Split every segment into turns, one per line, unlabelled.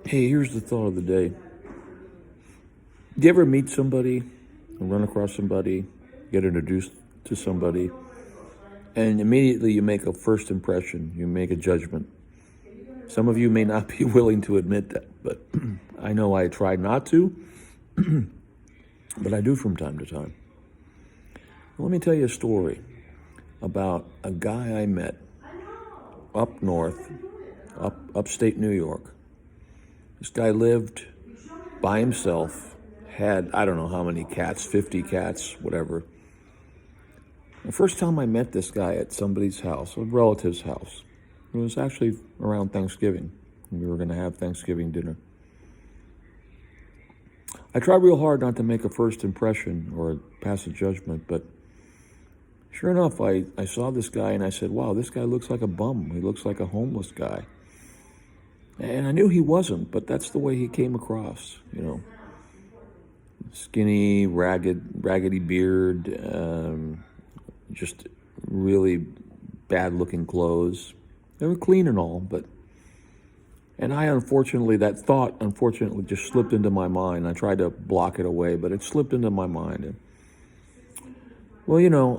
Hey, here's the thought of the day. Do you ever meet somebody and run across somebody, get introduced to somebody, and immediately you make a first impression, you make a judgment? Some of you may not be willing to admit that, but I know I try not to, but I do from time to time. Let me tell you a story about a guy I met up north, upstate New York. This guy lived by himself, had I don't know how many cats, 50 cats, whatever. The first time I met this guy at somebody's house, a relative's house, it was actually around Thanksgiving. We were going to have Thanksgiving dinner. I try real hard not to make a first impression or pass a judgment, but sure enough, I saw this guy and I said, wow, this guy looks like a bum. He looks like a homeless guy. And I knew he wasn't, but that's the way he came across, skinny, raggedy beard, just really bad-looking clothes. They were clean and all, and that thought unfortunately just slipped into my mind. I tried to block it away, but it slipped into my mind. And,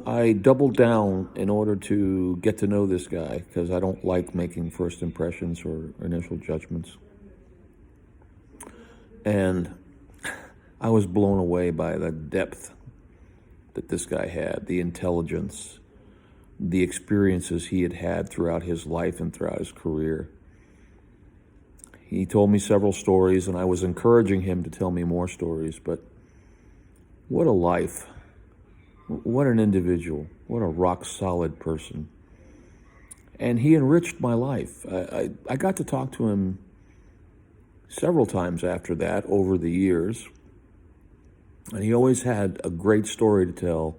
I doubled down in order to get to know this guy because I don't like making first impressions or initial judgments. And I was blown away by the depth that this guy had, the intelligence, the experiences he had had throughout his life and throughout his career. He told me several stories, and I was encouraging him to tell me more stories, but what a life. What an individual. What a rock-solid person. And he enriched my life. I got to talk to him several times after that over the years, and he always had a great story to tell,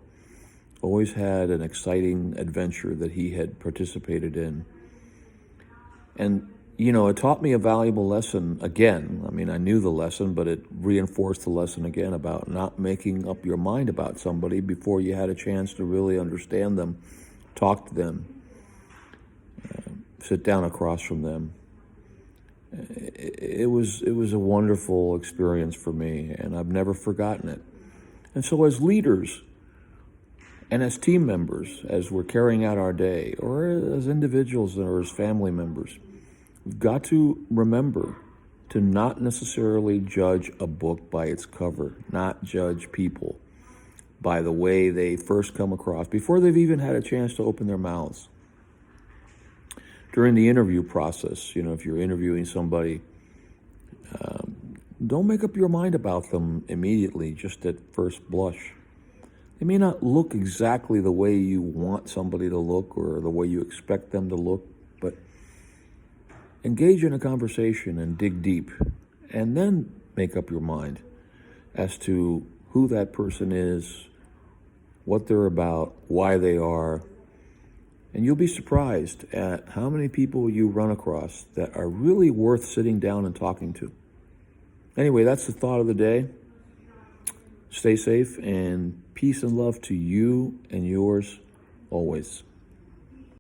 always had an exciting adventure that he had participated in. And, it taught me a valuable lesson again. I mean, I knew the lesson, but it reinforced the lesson again about not making up your mind about somebody before you had a chance to really understand them, talk to them, sit down across from them. It was a wonderful experience for me, and I've never forgotten it. And so as leaders and as team members, as we're carrying out our day, or as individuals or as family members, we've got to remember to not necessarily judge a book by its cover, not judge people by the way they first come across, before they've even had a chance to open their mouths. During the interview process, if you're interviewing somebody, don't make up your mind about them immediately, just at first blush. They may not look exactly the way you want somebody to look or the way you expect them to look, but engage in a conversation and dig deep, and then make up your mind as to who that person is, what they're about, why they are. And you'll be surprised at how many people you run across that are really worth sitting down and talking to. Anyway, that's the thought of the day. Stay safe, and peace and love to you and yours always.